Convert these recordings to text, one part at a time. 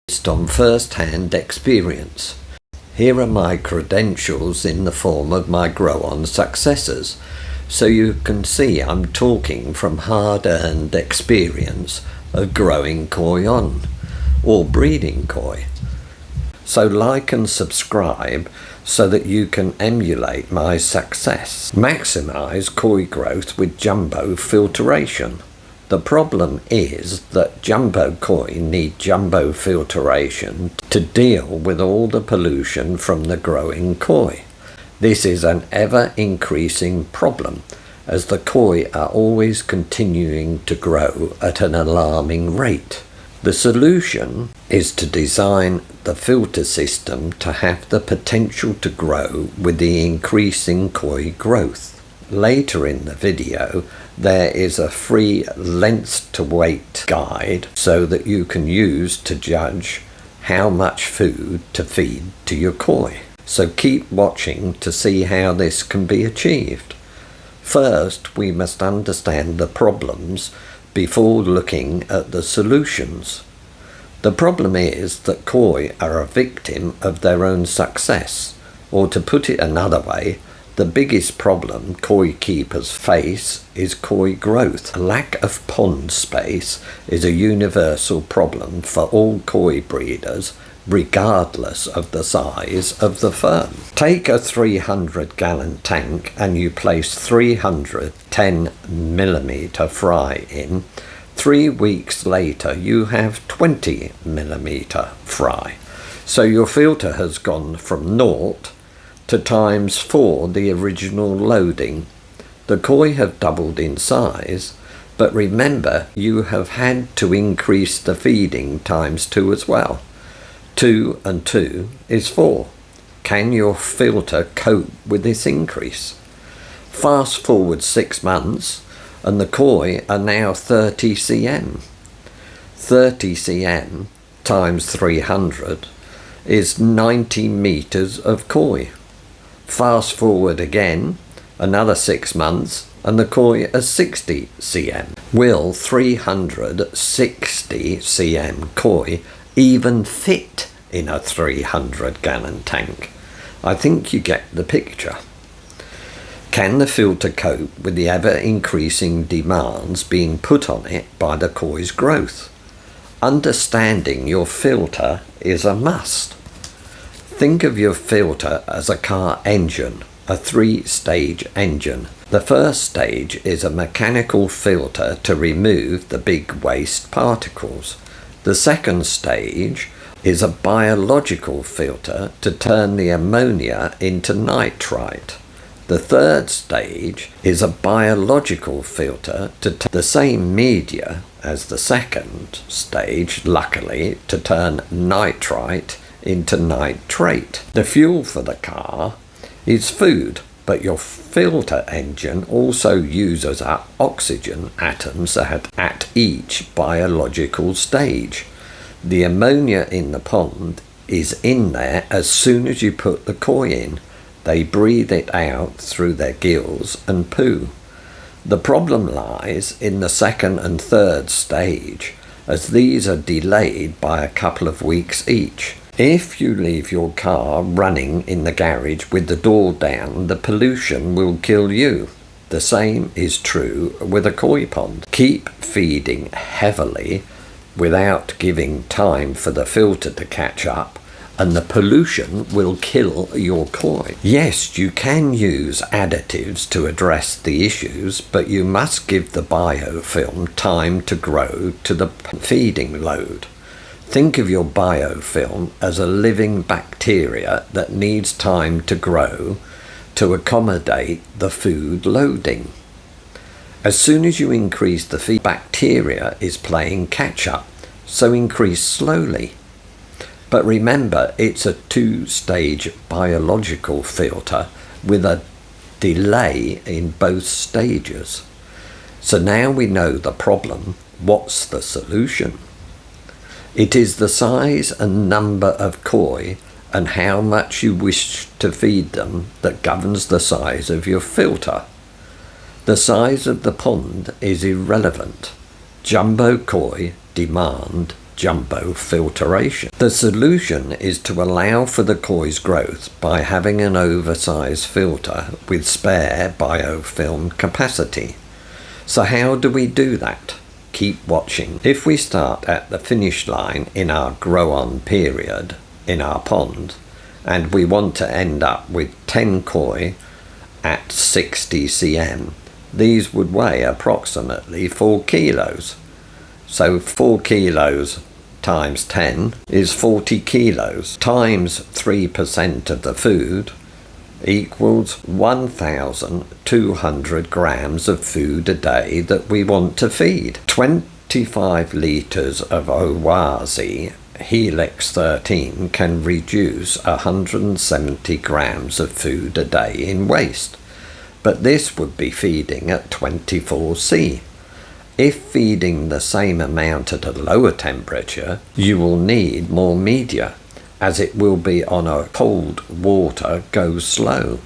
based on first-hand experience. Here are my credentials in the form of my grow-on successes, so you can see I'm talking from hard-earned experience of growing koi on, or breeding koi. So like and subscribe so that you can emulate my success. Maximize koi growth with jumbo filtration. The problem is that jumbo koi need jumbo filtration to deal with all the pollution from the growing koi. This is an ever-increasing problem as the koi are always continuing to grow at an alarming rate. The solution is to design the filter system to have the potential to grow with the increasing koi growth. Later in the video, there is a free length to weight guide so that you can use to judge how much food to feed to your koi. So keep watching to see how this can be achieved. First, we must understand the problems before looking at the solutions. The problem is that koi are a victim of their own success, or to put it another way, the biggest problem koi keepers face is koi growth. A lack of pond space is a universal problem for all koi breeders, regardless of the size of the firm. Take a 300-gallon tank and you place 300 10mm fry in. 3 weeks later you have 20mm fry. So your filter has gone from 0 to ×4 the original loading. The koi have doubled in size, but remember you have had to increase the feeding ×2 as well. 2 and 2 is 4. Can your filter cope with this increase? Fast forward 6 months and the koi are now 30 cm. 30 cm times 300 is 90 meters of koi. Fast forward again another 6 months and the koi are 60 cm. Will 360 cm koi even fit in a 300-gallon tank? I think you get the picture. Can the filter cope with the ever-increasing demands being put on it by the koi's growth? Understanding your filter is a must. Think of your filter as a car engine, a 3-stage engine. The first stage is a mechanical filter to remove the big waste particles. The second stage is a biological filter to turn the ammonia into nitrite. The third stage is a biological filter to turn the same media as the second stage, luckily, to turn nitrite into nitrate. The fuel for the car is food, but your filter engine also uses up oxygen atoms at each biological stage. The ammonia in the pond is in there as soon as you put the koi in. They breathe it out through their gills and poo. The problem lies in the second and third stage, as these are delayed by a couple of weeks each. If you leave your car running in the garage with the door down, the pollution will kill you. The same is true with a koi pond. Keep feeding heavily without giving time for the filter to catch up, and the pollution will kill your koi. Yes, you can use additives to address the issues, but you must give the biofilm time to grow to the feeding load. Think of your biofilm as a living bacteria that needs time to grow to accommodate the food loading. As soon as you increase the feed, bacteria is playing catch up, so increase slowly. But remember, it's a 2-stage biological filter with a delay in both stages. So now we know the problem. What's the solution? It is the size and number of koi and how much you wish to feed them that governs the size of your filter. The size of the pond is irrelevant. Jumbo koi demand jumbo filtration. The solution is to allow for the koi's growth by having an oversized filter with spare biofilm capacity. So how do we do that? Keep watching. If we start at the finish line in our grow-on period in our pond, and we want to end up with 10 koi at 60 cm, these would weigh approximately 4 kilos. So 4 kilos times 10 is 40 kilos times 3% of the food equals 1,200 grams of food a day that we want to feed. 25 litres of Owazi Helix 13 can reduce 170 grams of food a day in waste, but this would be feeding at 24C. If feeding the same amount at a lower temperature, you will need more media, as it will be on a cold water goes slow.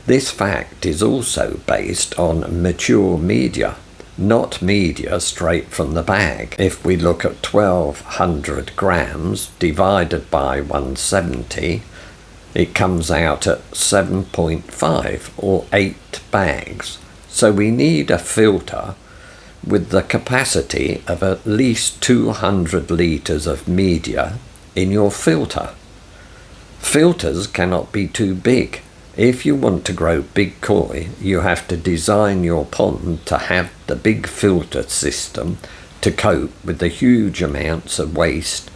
This fact is also based on mature media, not media straight from the bag. If we look at 1200 grams divided by 170, it comes out at 7.5 or 8 bags. So we need a filter with the capacity of at least 200 litres of media in your filter. Filters cannot be too big. If you want to grow big koi, you have to design your pond to have the big filter system to cope with the huge amounts of waste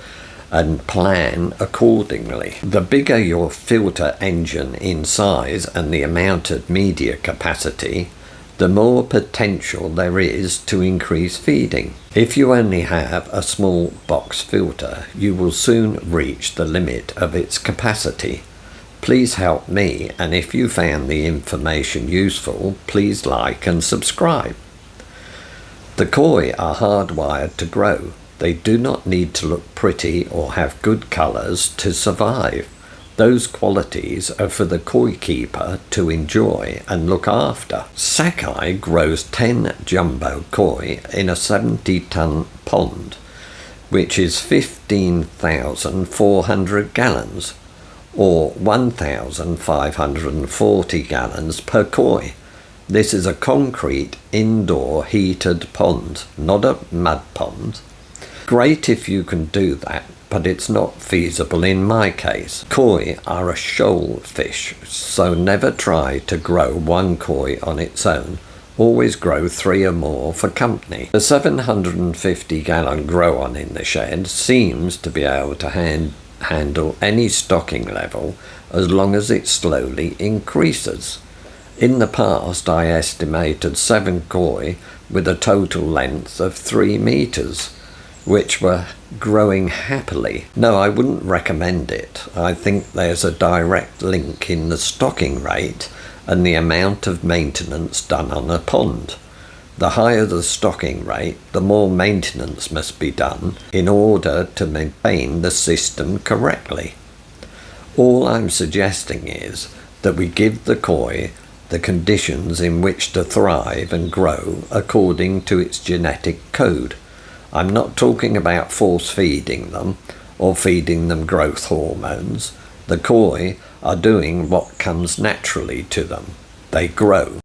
and plan accordingly. The bigger your filter engine in size and the amount of media capacity, the more potential there is to increase feeding. If you only have a small box filter, you will soon reach the limit of its capacity. Please help me, and if you found the information useful, please like and subscribe. The koi are hardwired to grow. They do not need to look pretty or have good colours to survive. Those qualities are for the koi keeper to enjoy and look after. Sakai grows 10 jumbo koi in a 70-ton pond, which is 15,400 gallons, or 1,540 gallons per koi. This is a concrete indoor heated pond, not a mud pond. Great if you can do that, but it's not feasible in my case. Koi are a shoal fish, so never try to grow one koi on its own. Always grow 3 or more for company. The 750-gallon grow-on in the shed seems to be able to handle any stocking level as long as it slowly increases. In the past, I estimated 7 koi with a total length of 3 meters, which were growing happily. No, I wouldn't recommend it. I think there's a direct link in the stocking rate and the amount of maintenance done on a pond. The higher the stocking rate, the more maintenance must be done in order to maintain the system correctly. All I'm suggesting is that we give the koi the conditions in which to thrive and grow according to its genetic code. I'm not talking about force feeding them or feeding them growth hormones. The koi are doing what comes naturally to them. They grow.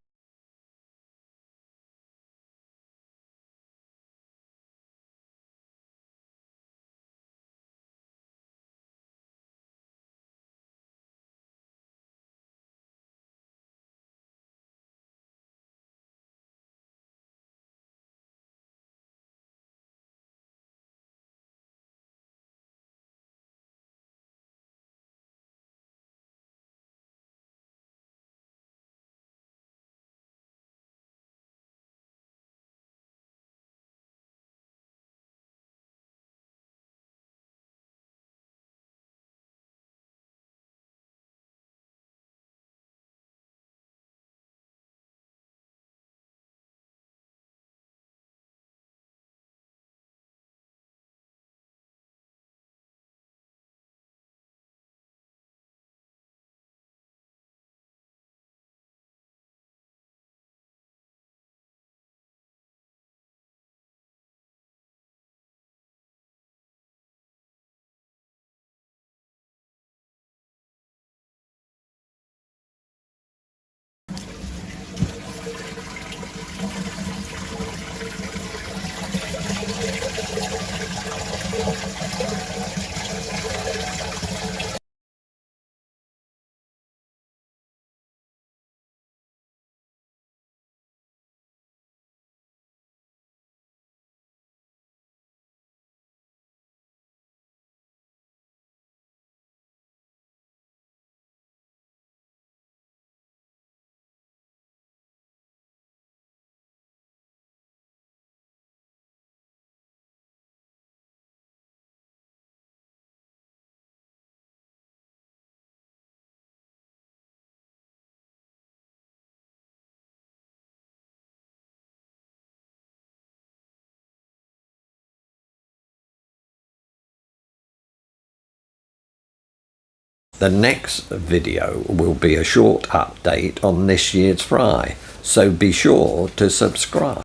The next video will be a short update on this year's fry, so be sure to subscribe.